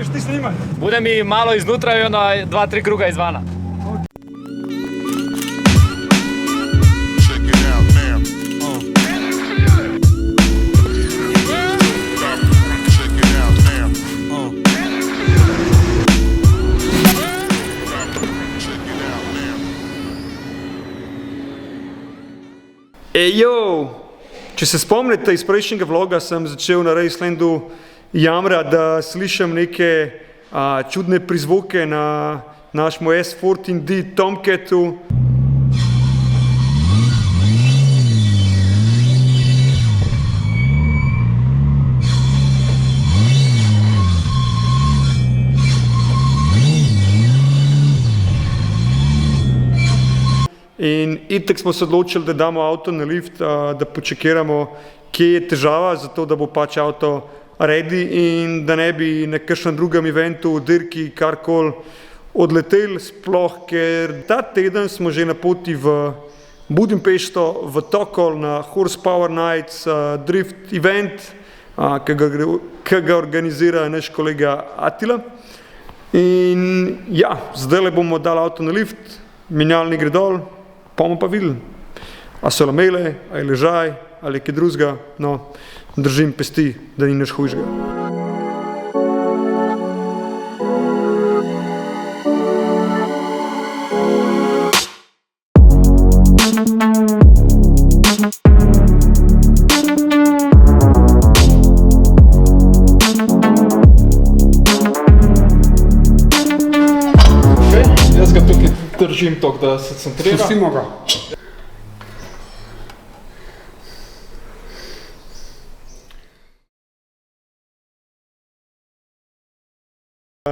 Hočeš ti snimati? Bude mi malo iznutra i onda 2-3 kruga izvana. Ejo! Če se spomnite, iz prejšnjega vloga sem začel na Racelandu jamrati, da slišim neke čudne prizvoke na našemu S14D Tomcatu. In itek smo se odločili, da damo avto na lift, da počekiramo, kje je težava, zato da bo pač avto ready in da ne bi na kakšnem drugem eventu, dirki, karkoli odletel, sploh, ker ta teden smo že na poti v Budimpešto, v Tokol na Horsepower Nights drift event, ki ga organizira naš kolega Attila. In ja, zdaj bomo dali avto na lift, menjalnik gre dol, pa bomo pa videli, a so lamele, a je ležaj, ali kaj drugega, no, držim pesti, da ni nič hujšega. Jaz ga tukaj držim toliko, da se centrira. Pustimo ga.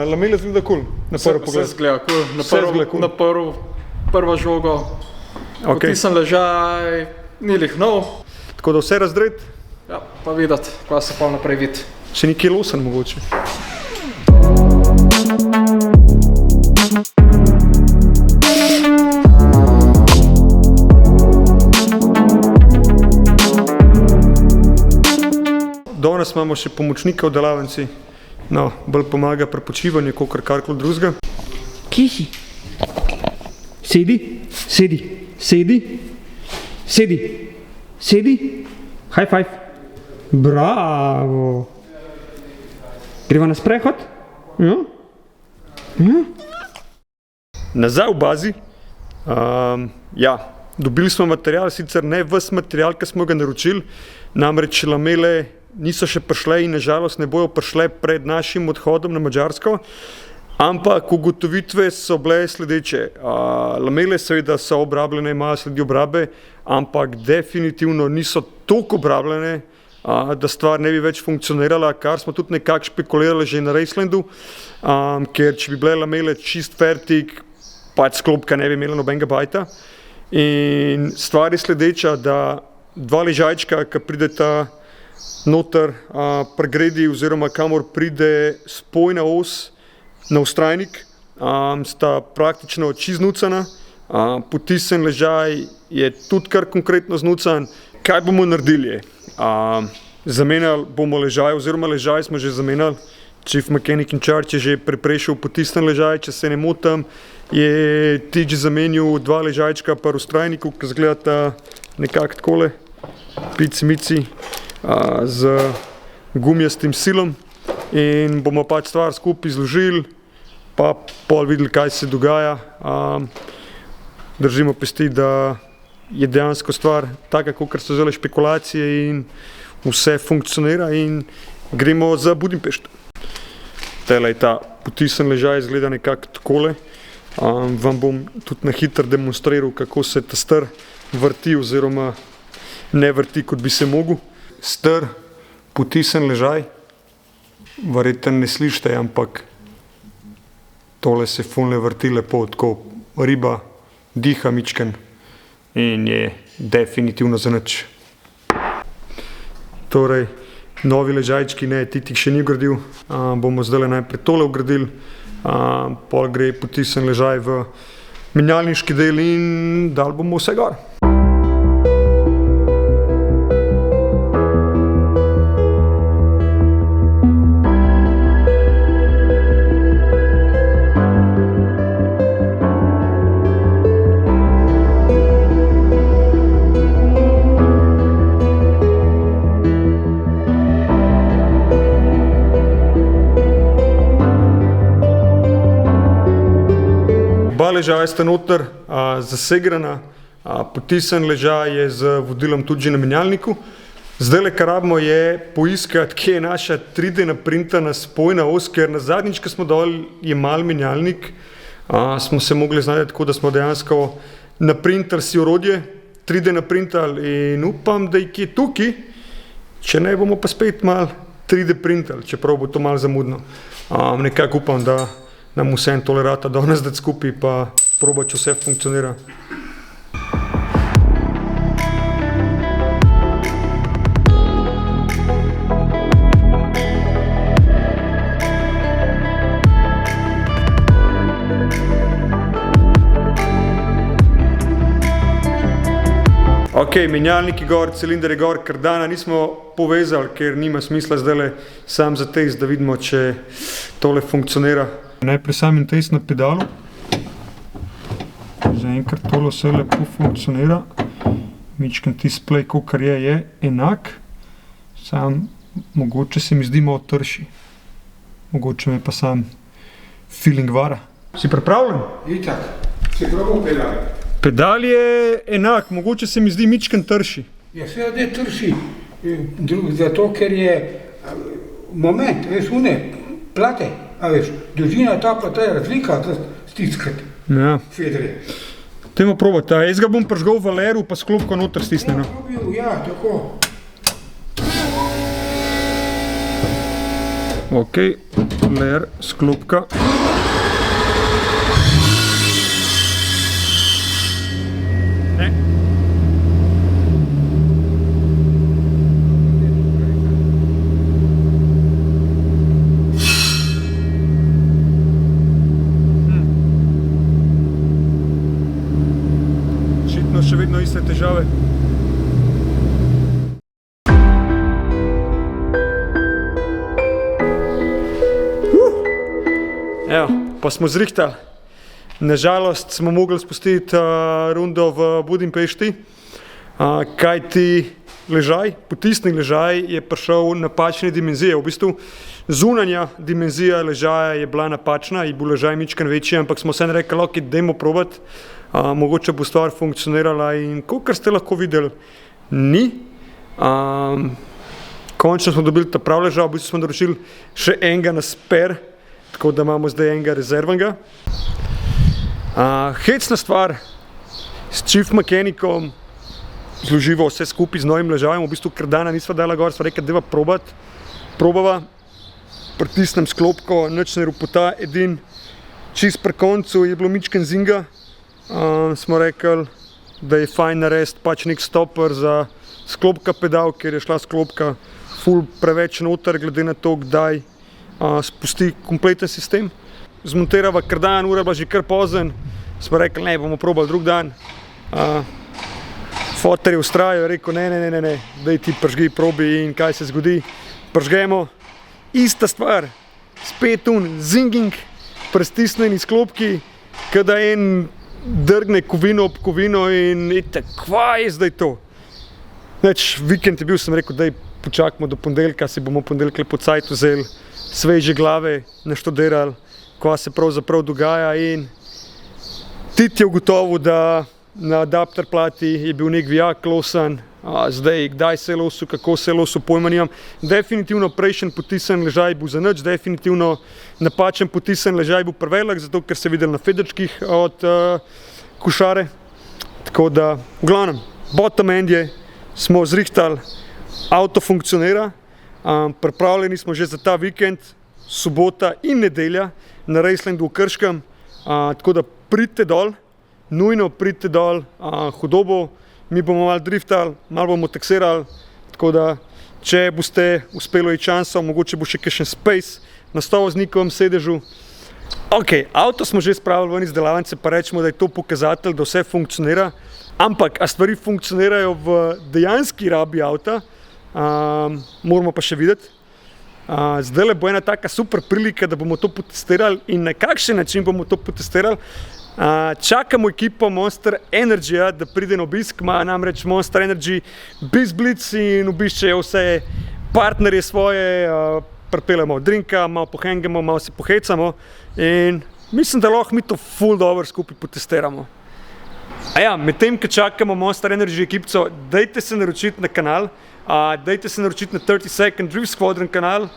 Lamele zgleda kul, na prvo pogled. Vse zgleda kul, na prvo žogo. Potisan ležaj, ni lih nov. Tako da vse razdret. Ja, pa videti, kaj se pa naprej vidi. Še nekje losen mogoče. Danes imamo še pomočnika v delavnici, no, bolj pomaga pri počivanju, kakor karkoli drugega. Kje si? Sedi, sedi, sedi, sedi, sedi, high five. Bravo. Greva na sprehod? Ja? Ja? Nazaj v bazi. Ja, dobili smo material, sicer ne ves material, ki smo ga naročili, namreč lamele niso še prišle in nažalost ne bojo prišle pred našim odhodom na Madžarsko, ampak ugotovitve so bile sledeče. Lamele seveda so obrabljene, imajo sledi obrabe, ampak definitivno niso toliko obrabljene, da stvar ne bi več funkcionirala, kar smo tudi nekako špekulirali že na Racelandu, ker če bi bile lamele čist fertik, pač sklopka ne bi imela nobenega bajta. In stvar je sledeča, da dva ležajčka, ki prideta noter pregredi oziroma kamor pride spojna os na vztrajnik, sta praktično čiznucana, potisnjen ležaj je tudi kar konkretno znucan. Kaj bomo naredili? Zamenjali bomo ležaj, oziroma ležaj smo že zamenjali. Chief Mechanic in Charge je že preprešil potisnjen ležaj, če se ne motim, je Tič zamenil dva ležajčka pa v vztrajniku, ki izgledata nekako takole, pici-mici, z gumijastim silom, in bomo pač stvar skupaj izložili, pa pol videli, kaj se dogaja. Držimo pesti, da je dejansko stvar taka, kakor so zdaj špekulacije, in vse funkcionira in gremo za Budimpešto. Tele je ta potisan ležaj, izgleda nekako takole. Vam bom tudi na hitro demonstriral, kako se ta star vrti oziroma ne vrti, kot bi se mogel. Star, potisan ležaj, verjetno ne slišite, ampak tole se fulne vrti lepo, tako riba diha mičken in je definitivno za nič. Torej, novi ležajčki, ne, Titik še ni ugradil, bomo zdaj najprej tole ugradili, pol gre potisan ležaj v menjalniški del in dal bomo vse gor. ležaja sta noter zasegrana, potisan ležaj je z vodilom tudi že na menjalniku. Zdaj, kar rabimo, je poiskati, kje je naša 3D naprintana spojna os, ker na zadnjič, ko smo dol jemali menjalnik, smo se mogli znajti tako, da smo dejansko naprintali si orodje, 3D naprintali in upam, da je kje tukaj, če ne bomo pa spet malo 3D printali, čeprav bo to malo zamudno. Nekako upam, da nam vsem tolerata danes dati skupaj, pa probati, če vse funkcionira. Ok, menjalnik je gor, cilinder je gor, kardana nismo povezali, ker nima smisla zdaj sam za test, da vidimo, če tole funkcionira. Najprej sam test na pedalu. Zaenkrat tole vse lepo funkcionira. Mičken display, kakor je enak. Sam mogoče se mi zdi malo trši. Mogoče me pa sam feeling vara. Si pripravljen? Itak, si probal pedal? Pedal je enak, mogoče se mi zdi mičken trši. Ja, seveda je trši, zato ker je moment, veš, une plate, a veš, dolžina ta pa ta je razlika, da stiskati fedre. Dajmo probati, jaz ga bom prižgal v leru, pa sklopko noter stisneno. Ja, tako. Ok, ler, sklopka. Še vedno iste težave. Evo, pa smo zrihtali. Nažalost smo mogli spustiti rundo v Budimpešti, kajti ležaj, potisni ležaj je prišel napačne dimenzije. V bistvu zunanja dimenzija ležaja je bila napačna, je bil ležaj mičken večji, ampak smo vseeno rekli, ok, dajmo probati. Mogoče bo stvar funkcionirala in kakor ste lahko videli, ni. Končno smo dobili ta prav ležaj, v bistvu smo naročili še enega na spare, tako da imamo zdaj enega rezervnega. Hecna stvar s Chief Mechanicom, zloživo vse skupaj z novim ležajem, v bistvu kardana nisva dala gor, sva rekla, deva probati. Probava, pritisnem sklopko, nič ne ropota, edin čist pri koncu je bilo mičken zinga. Smo rekli, da je fajn narediti pač nek stopper za sklopka pedal, ker je šla sklopka ful preveč noter, glede na to, kdaj spusti kompleten sistem. Zmontirava kardan, ura bila že kar pozen, smo rekli, ne, bomo probali drug dan. Foter je ustrajal, rekel, ne, daj ti pržgi, probi in kaj se zgodi. Pržgemo, ista stvar, spet zinging, prestisnjeni sklopki, kada en drgne kovino ob kovino in kva je zdaj to? Vikend je bil, sem rekel, daj počakamo do ponedeljka, si bomo ponedeljk lepo cajt vzeli, sveže glave, naštudirali, kva se pravzaprav dogaja in Tit je ugotovil, da na adapter plati je bil nek vijak losan, zdaj kdaj se je losil, kako se je losil, pojma nimam. Definitivno prejšen potisan ležaj bil za nič, definitivno napačen potisan ležaj bil prevelik, zato ker se je videl na fedrčkih od košare. Tako da, v glavnem, bottom end je, smo zrihtali, avto funkcionira, pripravljeni smo že za ta vikend, sobota in nedelja na Racelandu v Krškem, tako da pridite dol, nujno pridite dol, hudobo, mi bomo malo driftali, malo bomo taksirali, tako da, če boste uspeli iti šanso, mogoče bo še kakšen space na 100-voznikovem sedežu. Ok, avto smo že spravili ven iz delavnice, pa rečemo, da je to pokazatelj, da vse funkcionira, ampak a stvari funkcionirajo v dejanski rabi avta, moramo pa še videti. Zdajle bo ena taka super prilika, da bomo to potestirali in na kakšen način bomo to potestirali. Čakamo ekipo Monster Energyja, da pride na obisk, ima namreč Monster Energy BizBlitz in obiščejo vse partnerje svoje, pripeljamo drinka, malo pohengamo, malo se pohecamo in mislim, da lahko mi to ful dobro skupaj potestiramo. A ja, medtem, ko čakamo Monster Energy ekipco, dajte se naročiti na kanal, dajte se naročiti na 30 Second Drift Squadron kanal,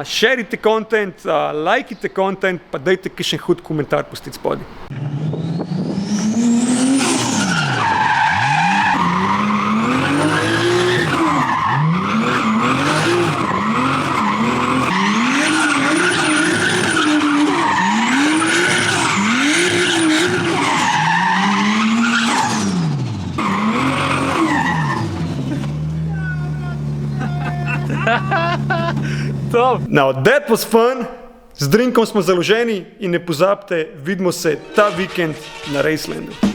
šerite content, lajkite content, pa dajte kakšen hud komentar pustiti spodaj. Now that was fun, z drinkom smo založeni in ne pozabite, vidimo se ta vikend na Racelandu.